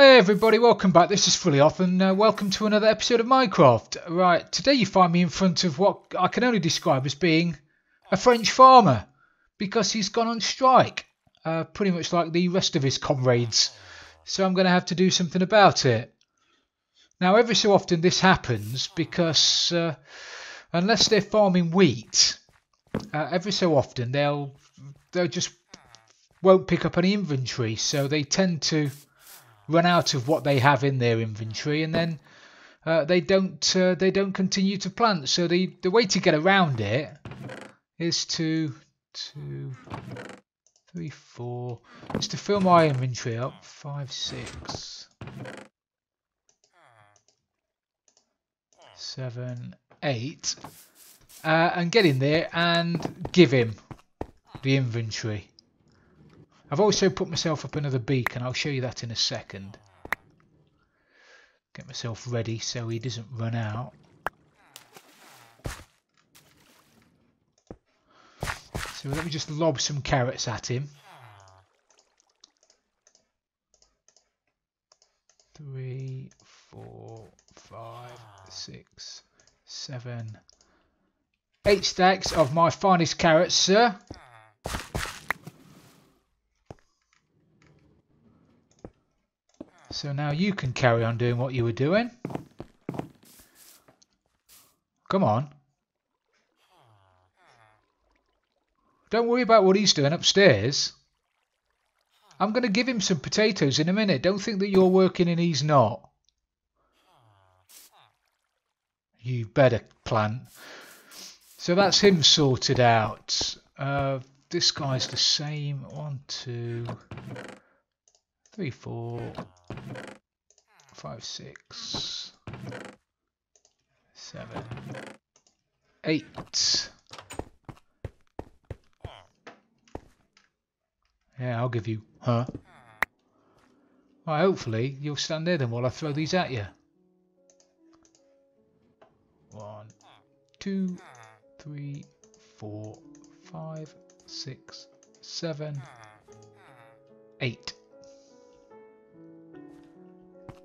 Hey everybody, welcome back. This is Fully Off and welcome to another episode of Minecraft. Right, today you find me in front of what I can only describe as being a French farmer because he's gone on strike, pretty much like the rest of his comrades. So I'm going to have to do something about it. Now every so often this happens because unless they're farming wheat, every so often they'll just won't pick up any inventory, so they tend to run out of what they have in their inventory, and then they don't continue to plant. So the way to get around it is to fill my inventory up. 5, 6, 7, 8, and get in there and give him the inventory. I've also put myself up another beacon. I'll show you that in a second. Get myself ready so he doesn't run out. So let me just lob some carrots at him. 3, 4, 5, 6, 7, 8 stacks of my finest carrots, sir. So now you can carry on doing what you were doing. Come on. Don't worry about what he's doing upstairs. I'm going to give him some potatoes in a minute. Don't think that you're working and he's not. You better plant. So that's him sorted out. This guy's the same. 1, 2, 3, 4, 5, 6, 7, 8. Yeah, I'll give you, huh? Well, hopefully you'll stand there then while I throw these at you. 1, 2, 3, 4, 5, 6, 7, 8.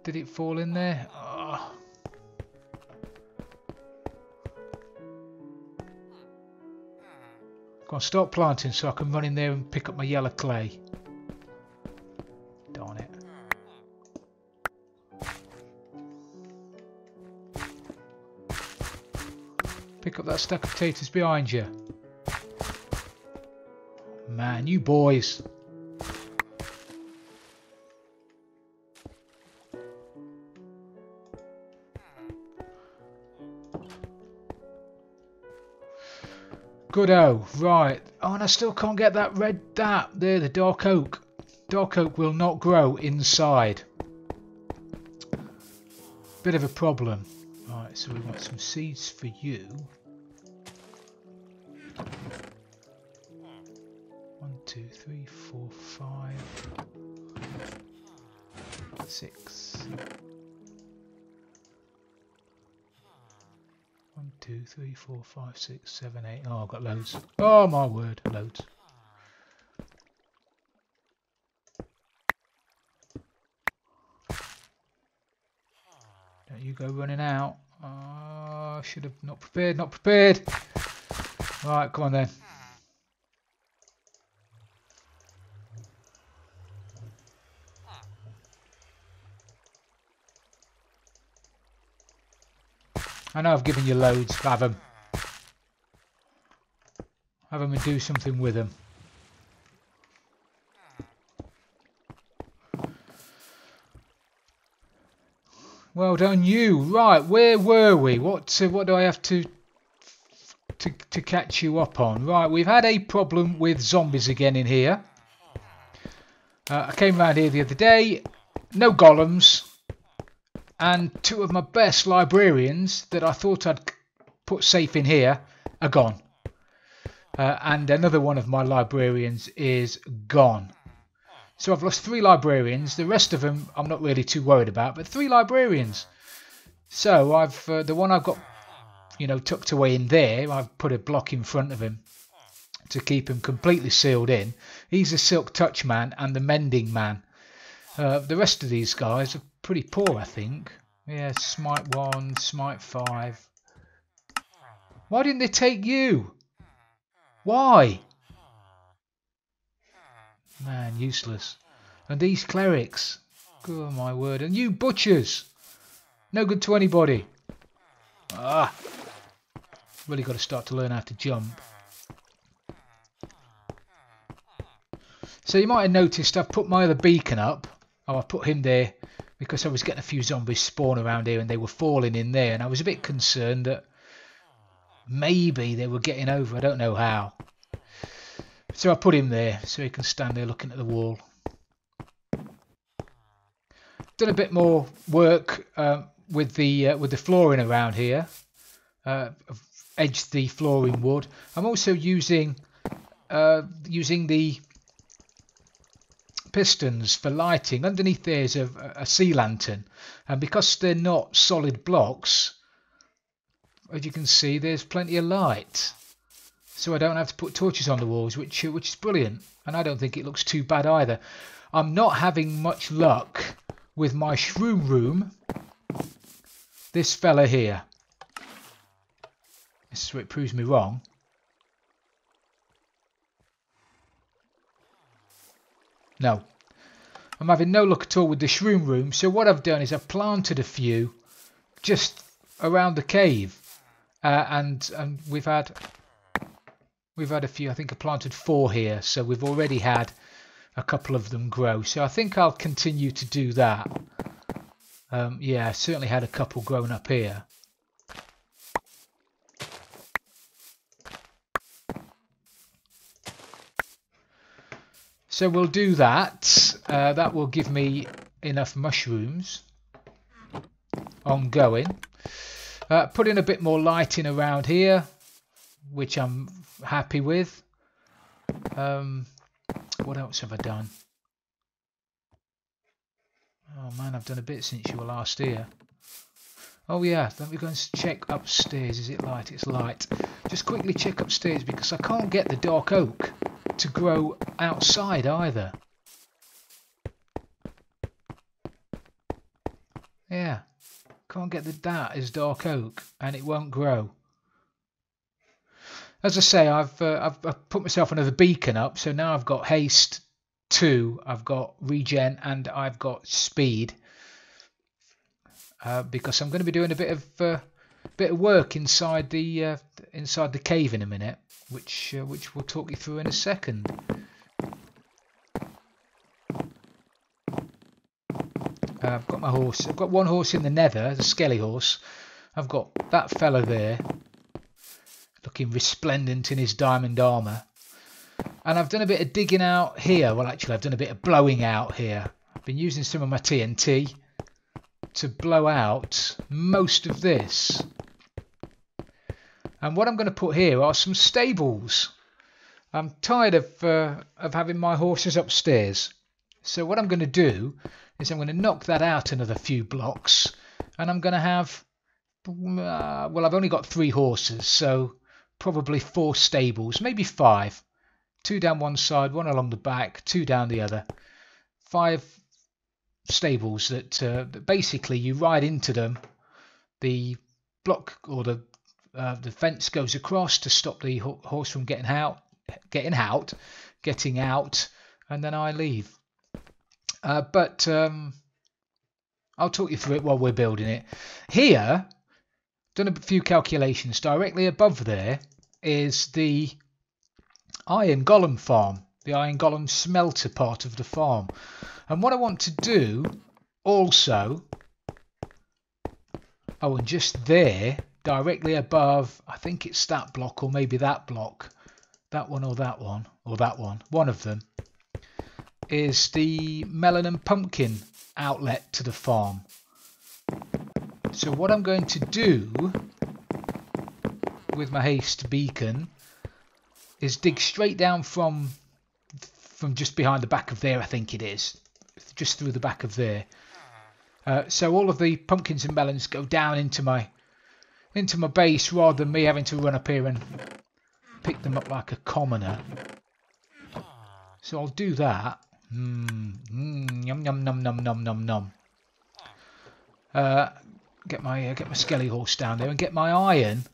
Did it fall in there? Oh. Go on, start planting so I can run in there and pick up my yellow clay. Darn it. Pick up that stack of potatoes behind you. Man, you boys. Good-o, right. Oh, and I still can't get that there, the dark oak. Dark oak will not grow inside. Bit of a problem. Right, so we want some seeds for you. 1, 2, 3, 4, 5, 6. 1, 2, 3, 4, 5, 6, 7, 8. Oh, I've got loads. Oh my word, loads. Don't you go running out. Oh, I should have not prepared. Right, come on then. I know I've given you loads. Have them. Have them and do something with them. Well done, you. Right, where were we? What do I have to catch you up on? Right, we've had a problem with zombies again in here. I came around here the other day. No golems. And 2 of my best librarians that I thought I'd put safe in here are gone. And another one of my librarians is gone. So I've lost 3 librarians. The rest of them I'm not really too worried about, but 3 librarians. So I've the one I've got, you know, tucked away in there. I've put a block in front of him to keep him completely sealed in. He's the Silk Touch man and the Mending man. The rest of these guys are pretty poor, I think. Yeah, smite 1, smite 5. Why didn't they take you? Why? Man, useless. And these clerics. Oh my word. And you butchers. No good to anybody. Ah. Really got to start to learn how to jump. So you might have noticed I've put my other beacon up. Oh, I put him there because I was getting a few zombies spawn around here and they were falling in there. And I was a bit concerned that maybe they were getting over. I don't know how. So I put him there so he can stand there looking at the wall. Done a bit more work with the flooring around here. I've edged the flooring wood. I'm also using the pistons for lighting. Underneath there's a sea lantern, and because they're not solid blocks, as you can see, there's plenty of light, so I don't have to put torches on the walls, which is brilliant, and I don't think it looks too bad either. I'm not having much luck with my shroom room. This fella here, this is where it proves me wrong. No, I'm having no luck at all with the shroom room. So what I've done is I've planted a few just around the cave, and we've had a few. I think I planted 4 here, so we've already had a couple of them grow. So I think I'll continue to do that. Yeah, I certainly had a couple grown up here. So we'll do that. That will give me enough mushrooms ongoing. Put in a bit more lighting around here, which I'm happy with. What else have I done? Oh man, I've done a bit since you were last here. Oh yeah, let me go and check upstairs. Is it light? It's light. Just quickly check upstairs because I can't get the dark oak to grow outside either. Yeah, can't get that as dark oak, and it won't grow. As I say, I've put myself another beacon up, so now I've got haste 2, I've got regen, and I've got speed. Because I'm going to be doing a bit of work inside the cave in a minute, which we'll talk you through in a second. I've got my horse. I've got one horse in the nether, the skelly horse. I've got that fella there, looking resplendent in his diamond armour. And I've done a bit of digging out here. Well, actually, I've done a bit of blowing out here. I've been using some of my TNT to blow out most of this. And what I'm going to put here are some stables. I'm tired of having my horses upstairs. So what I'm going to do is I'm going to knock that out another few blocks, and I'm going to have, well, I've only got 3 horses, so probably 4 stables, maybe 5. 2 down one side, 1 along the back, 2 down the other. 5 stables that basically you ride into them. The block or the fence goes across to stop the horse from getting out, and then I leave. But I'll talk you through it while we're building it. Here, done a few calculations. Directly above there is the iron golem farm, the iron golem smelter part of the farm. And what I want to do also, oh, and just there, directly above, I think it's that block or maybe that block, that one or that one, or that one of them, is the melon and pumpkin outlet to the farm. So what I'm going to do with my haste beacon is dig straight down from just behind the back of there, I think it is, just through the back of there. So all of the pumpkins and melons go down into my base rather than me having to run up here and pick them up like a commoner. So I'll do that. Yum yum num num num num num. Get my skelly horse down there and get my iron.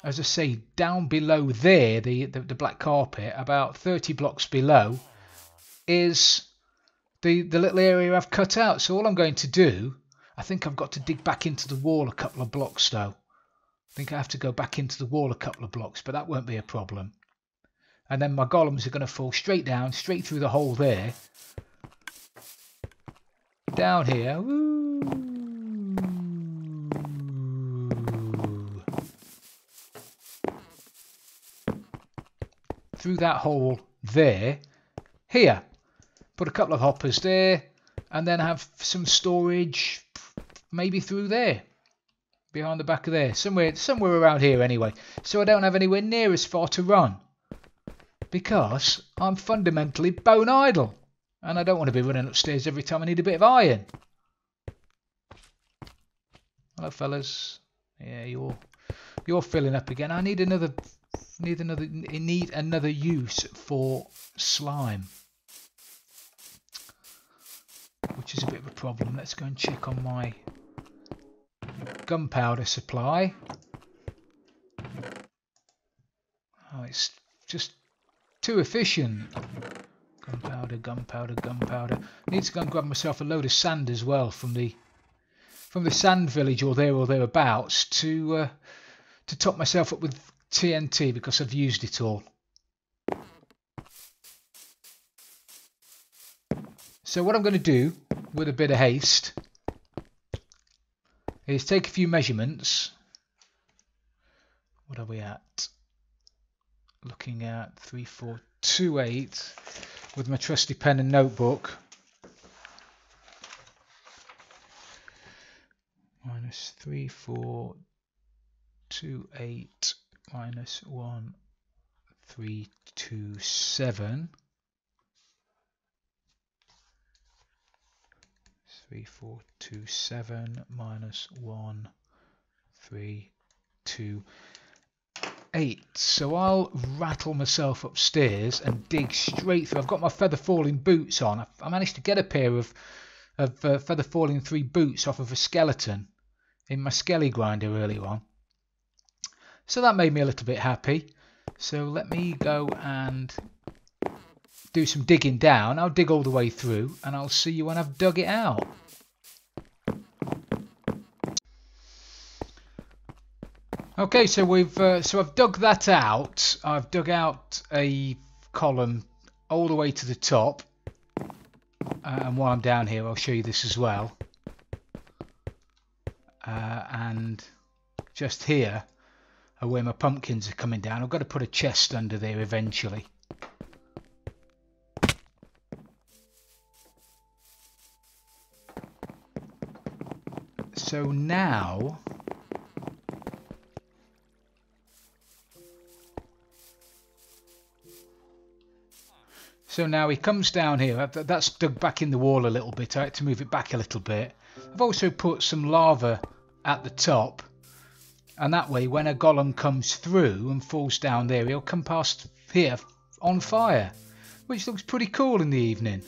As I say, down below there, the black carpet, about 30 blocks below, is the little area I've cut out. So all I'm going to do, I think I've got to dig back into the wall a couple of blocks though. I think I have to go back into the wall a couple of blocks, but that won't be a problem. And then my golems are going to fall straight down, straight through the hole there. Down here. Woo. Through that hole there. Here. Put a couple of hoppers there. And then have some storage maybe through there. Behind the back of there. Somewhere around here anyway. So I don't have anywhere near as far to run. Because I'm fundamentally bone idle. And I don't want to be running upstairs every time I need a bit of iron. Hello fellas. Yeah, you're filling up again. I need another use for slime. Which is a bit of a problem. Let's go and check on my gunpowder supply. Oh, it's just too efficient. Gunpowder. I need to go and grab myself a load of sand as well from the sand village or thereabouts to top myself up with TNT because I've used it all. So what I'm going to do with a bit of haste is take a few measurements. What are we at? Looking at 3428 with my trusty pen and notebook. Minus 3428 minus 1327. 3427 minus 1328. So I'll rattle myself upstairs and dig straight through. I've got my feather falling boots on. I managed to get a pair of feather falling 3 boots off of a skeleton in my skelly grinder earlier on. So that made me a little bit happy. So let me go and do some digging down. I'll dig all the way through and I'll see you when I've dug it out. Okay, so I've dug that out. I've dug out a column all the way to the top. And while I'm down here, I'll show you this as well. And just here are where my pumpkins are coming down. I've got to put a chest under there eventually. So now he comes down here. That's dug back in the wall a little bit. I had to move it back a little bit. I've also put some lava at the top, and that way when a golem comes through and falls down there, he'll come past here on fire, which looks pretty cool in the evening.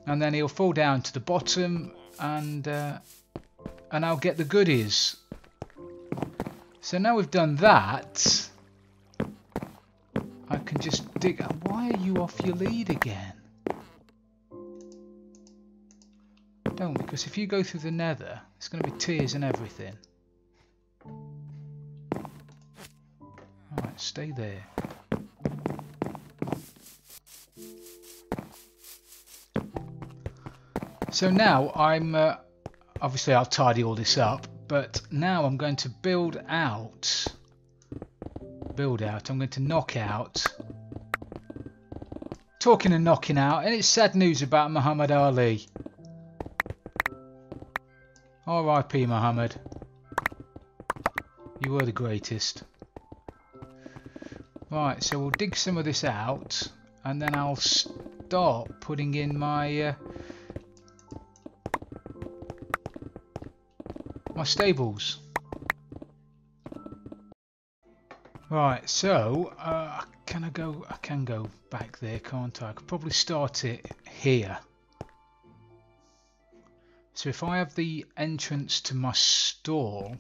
And then he'll fall down to the bottom, and I'll get the goodies. So now we've done that, I can just dig. Why are you off your lead again? Don't, because if you go through the nether, it's going to be tears and everything. Alright, stay there. So now I'm obviously I'll tidy all this up, but now I'm going to build out. I'm going to knock out. Talking and knocking out, and it's sad news about Muhammad Ali. R.I.P. Muhammad. You were the greatest. Right, so we'll dig some of this out, and then I'll start putting in my stables. Right, so I Can I go? I can go back there, can't I? I could probably start it here. So if I have the entrance to my stall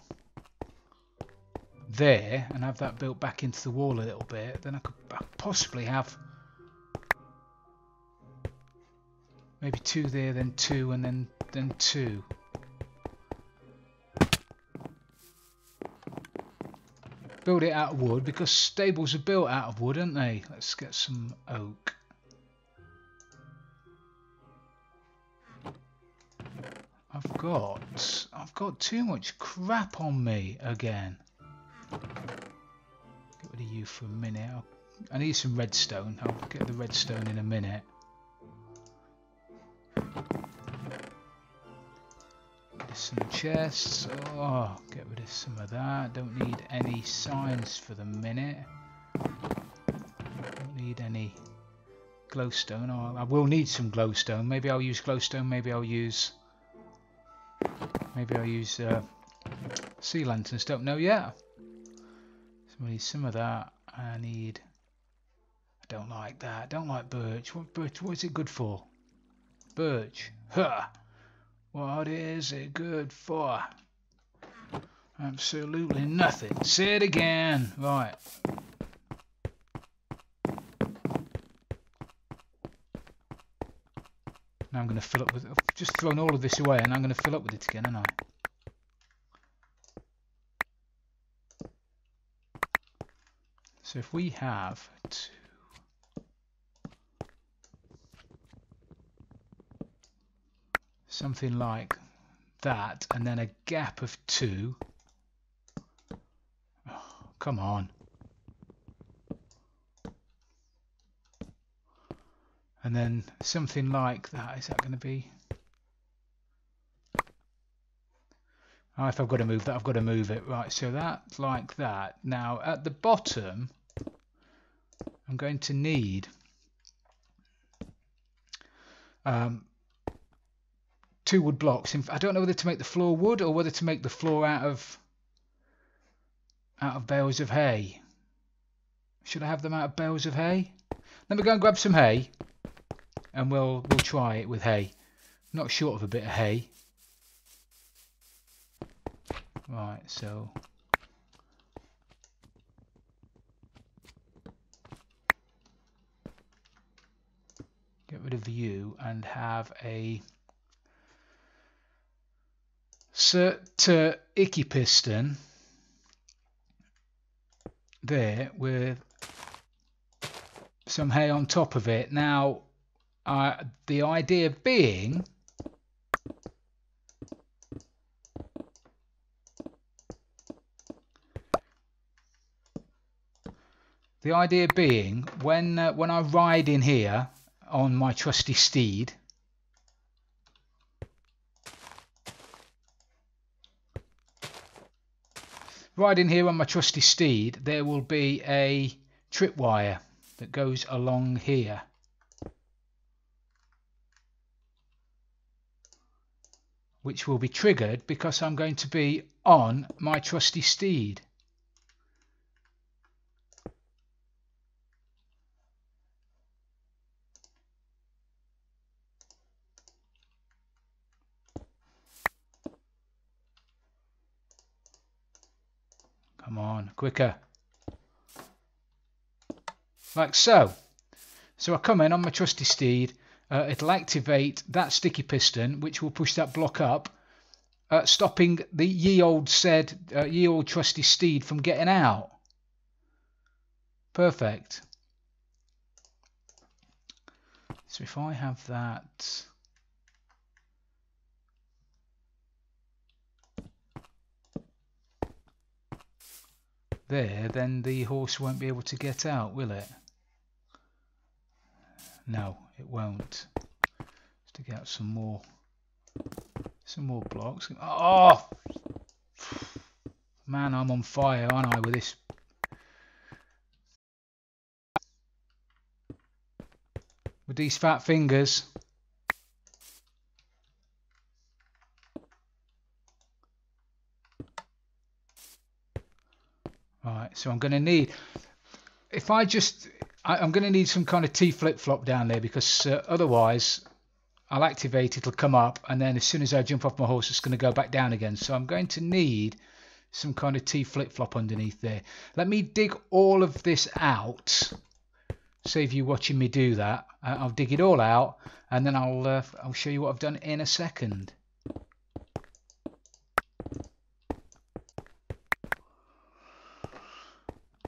there and have that built back into the wall a little bit, then I could possibly have maybe 2 there, then 2, and then 2. Build it out of wood, because stables are built out of wood, aren't they? Let's get some oak. I've got too much crap on me again. Get rid of you for a minute. I need some redstone. I'll get the redstone in a minute. Some chests. Oh, get rid of some of that. Don't need any signs for the minute. Don't need any glowstone. Oh, I will need some glowstone. Maybe I'll use glowstone. Maybe I'll use sea lanterns. Don't know yet. So I need some of that. I don't like that. I don't like birch. What is it good for? Birch. Huh. What is it good for? Absolutely nothing. Say it again. Right. Now I'm going to fill up with... I've just thrown all of this away and I'm going to fill up with it again, aren't I? So if we have... something like that, and then a gap of 2. Oh, come on. And then something like that. Is that going to be... Oh, if I've got to move that, I've got to move it. Right, so that's like that. Now, at the bottom, I'm going to need... 2 wood blocks. I don't know whether to make the floor wood or whether to make the floor out of bales of hay. Should I have them out of bales of hay? Let me go and grab some hay, and we'll try it with hay. I'm not short of a bit of hay. Right, so get rid of you and have a Smelter icky piston there with some hay on top of it. Now, the idea being when I ride in here on my trusty steed, there will be a tripwire that goes along here. Which will be triggered because I'm going to be on my trusty steed. Come on, quicker. Like so. So I come in on my trusty steed. It'll activate that sticky piston, which will push that block up, stopping the ye old trusty steed from getting out. Perfect. So if I have that... there, then the horse won't be able to get out, will it? No, it won't. Just to get out some more blocks. Oh man, I'm on fire, aren't I, with this? With these fat fingers. Right, so I'm going to need, if I just I'm going to need some kind of T flip-flop down there, because otherwise I'll activate, it'll come up, and then as soon as I jump off my horse it's going to go back down again. So I'm going to need some kind of T flip-flop underneath there. Let me dig all of this out. Save you watching me do that. I'll dig it all out, and then I'll show you what I've done in a second.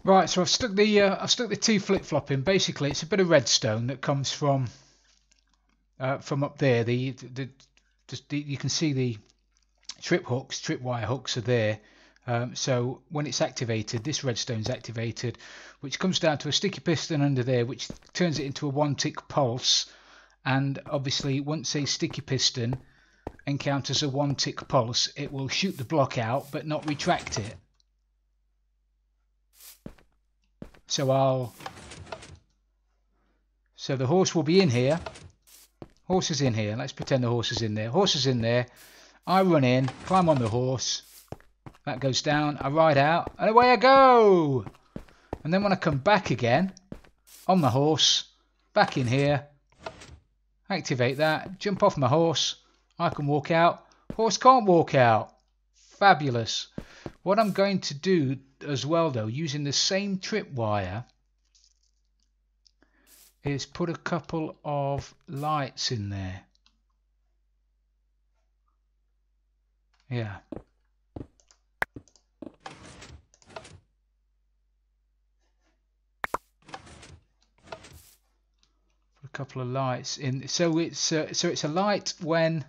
Right, so I've stuck the T flip-flop in. Basically, it's a bit of redstone that comes from up there. You can see the tripwire hooks are there. So when it's activated, this redstone's activated, which comes down to a sticky piston under there, which turns it into a 1-tick pulse. And obviously, once a sticky piston encounters a 1-tick pulse, it will shoot the block out, but not retract it. So the horse will be in here. Horse is in here. Let's pretend the horse is in there. Horse is in there. I run in, climb on the horse. That goes down. I ride out, and away I go. And then when I come back again, on my horse, back in here, activate that, jump off my horse. I can walk out. Horse can't walk out. Fabulous. What I'm going to do as well, though, using the same tripwire, is put a couple of lights in there. Yeah. Put a couple of lights in. So it's a light when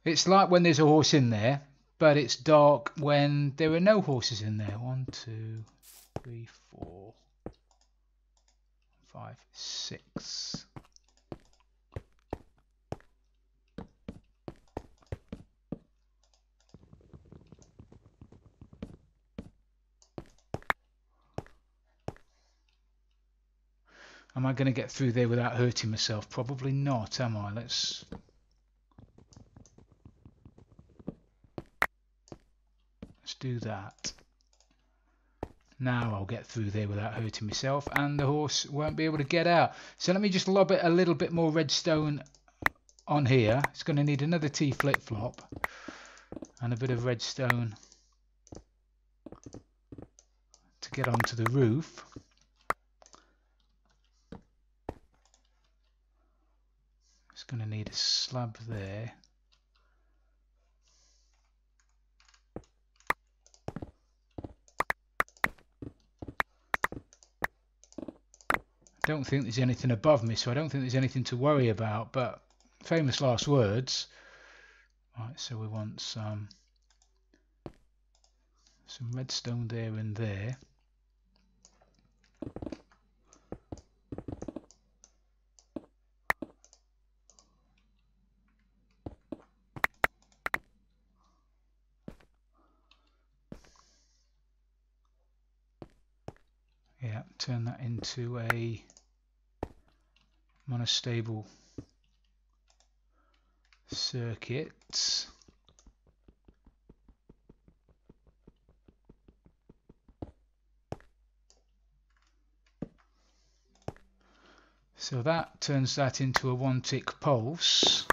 there's a horse in there. But it's dark when there are no horses in there. 1, 2, 3, 4, 5, 6. Am I going to get through there without hurting myself? Probably not, am I? Let's do that. Now I'll get through there without hurting myself, and the horse won't be able to get out. So let me just lob it a little bit more redstone on here. It's going to need another T flip-flop and a bit of redstone to get onto the roof. It's going to need a slab there. I don't think there's anything above me, so I don't think there's anything to worry about, but famous last words. Right, so we want some redstone there and there. Yeah, turn that into a monostable circuit. So that turns that into a 1-tick pulse,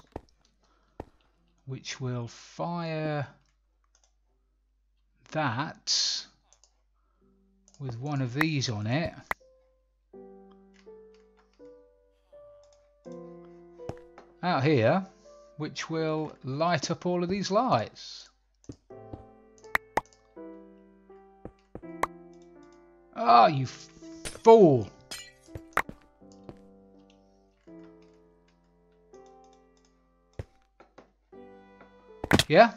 which will fire that with one of these on it. Out here, which will light up all of these lights. Oh, you fool! Yeah?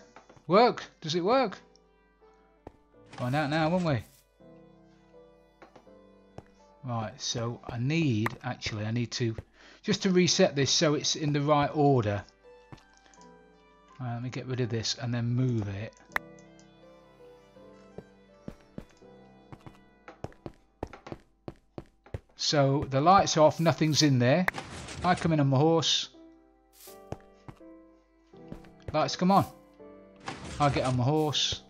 Work? Does it work? Find out now, won't we? Right, so I need to just to reset this so it's in the right order. Let me get rid of this and then move it. So the light's off, nothing's in there. I come in on my horse. Lights come on. I get on my horse.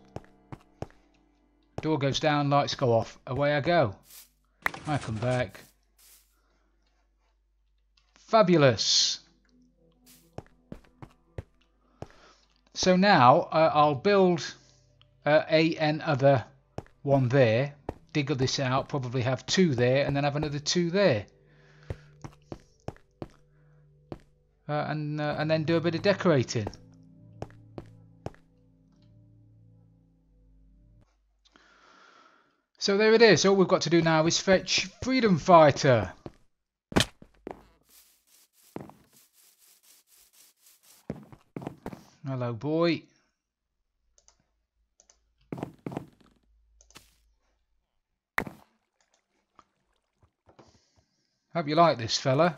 Door goes down, lights go off. Away I go. I come back. Fabulous. So now I'll build another one there. Dig this out. Probably have 2 there, and then have another 2 there. And then do a bit of decorating. So there it is. All we've got to do now is fetch Freedom Fighter. Hello, boy. Hope you like this, fella.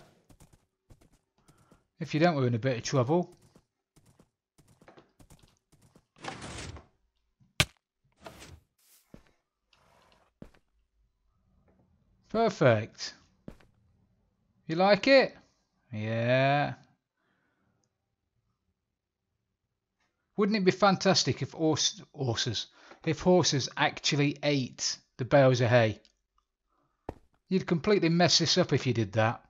If you don't, we're in a bit of trouble. Perfect. You like it? Yeah. Wouldn't it be fantastic if horses actually ate the bales of hay? You'd completely mess this up if you did that.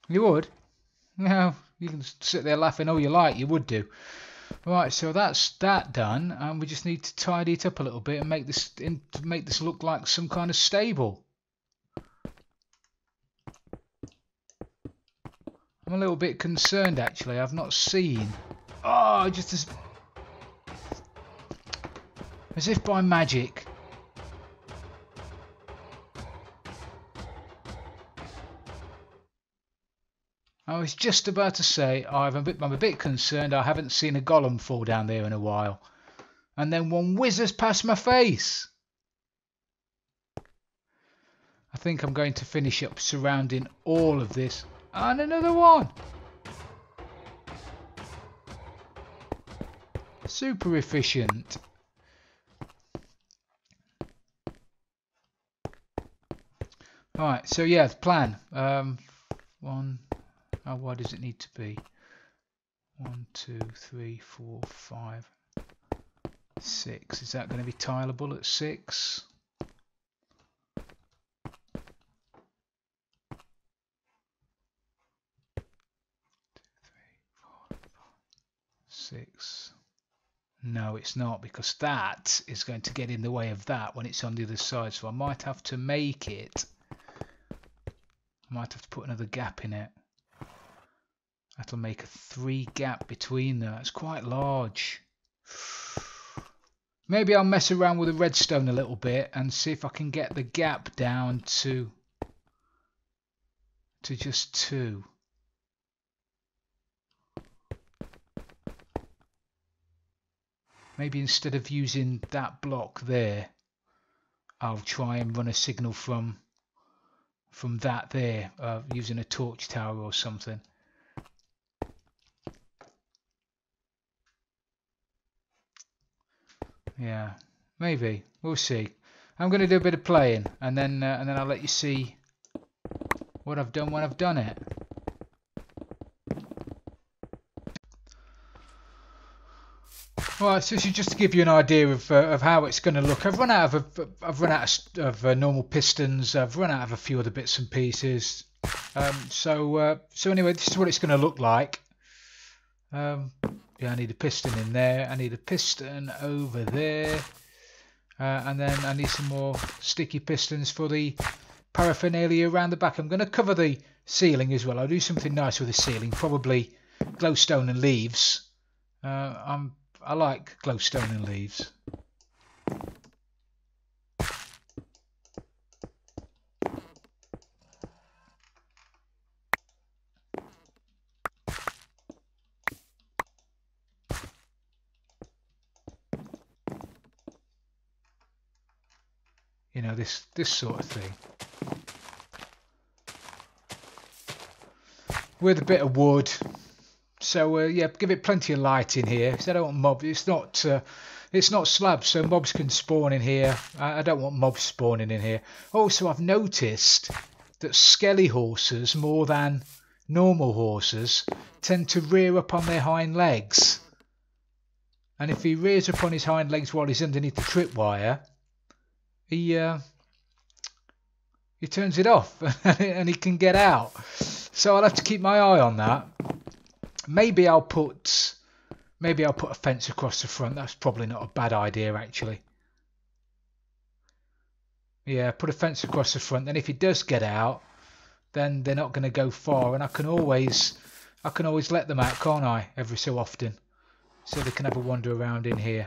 You would? No, you can sit there laughing all you like, you would do. Right, so that's that done, and we just need to tidy it up a little bit and make this look like some kind of stable. I'm a little bit concerned actually. I've not seen. Oh, just as if by magic. I was just about to say I'm a bit concerned. I haven't seen a golem fall down there in a while, and then one whizzes past my face. I think I'm going to finish up surrounding all of this, and another one. Super efficient. Right, so yeah, the plan. One. How wide does it need to be? 1, 2, 3, 4, 5, 6. Is that going to be tileable at 6? 6. No, it's not, because that is going to get in the way of that when it's on the other side. So I might have to make it. I might have to put another gap in it. That'll make a 3 gap between them. It's quite large. Maybe I'll mess around with the redstone a little bit and see if I can get the gap down to just 2. Maybe instead of using that block there, I'll try and run a signal from that there, using a torch tower or something. Yeah, maybe. We'll see. I'm going to do a bit of playing, and then I'll let you see what I've done when I've done it. Right, so this is just to give you an idea of how it's going to look. I've run out of normal pistons. I've run out of a few other bits and pieces. So anyway, this is what it's going to look like. Yeah, I need a piston in there. I need a piston over there. And then I need some more sticky pistons for the paraphernalia around the back. I'm going to cover the ceiling as well. I'll do something nice with the ceiling. Probably glowstone and leaves. I like glowstone and leaves. You know, this sort of thing. With a bit of wood. So yeah, give it plenty of light in here. So I don't want mobs. It's not slabs, so mobs can spawn in here. I don't want mobs spawning in here. Also, I've noticed that skelly horses, more than normal horses, tend to rear up on their hind legs. And if he rears up on his hind legs while he's underneath the tripwire, he he turns it off and he can get out. So I'll have to keep my eye on that. Maybe I'll put a fence across the front. That's probably not a bad idea, actually. Yeah, put a fence across the front. Then if he does get out, then they're not going to go far, and I can always let them out, can't I? Every so often, so they can have a wander around in here.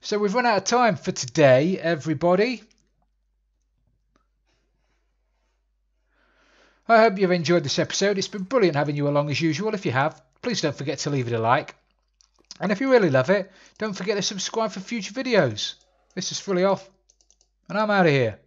So we've run out of time for today, everybody. I hope you've enjoyed this episode. It's been brilliant having you along as usual. If you have, please don't forget to leave it a like. And if you really love it, don't forget to subscribe for future videos. This is Fully Off, and I'm out of here.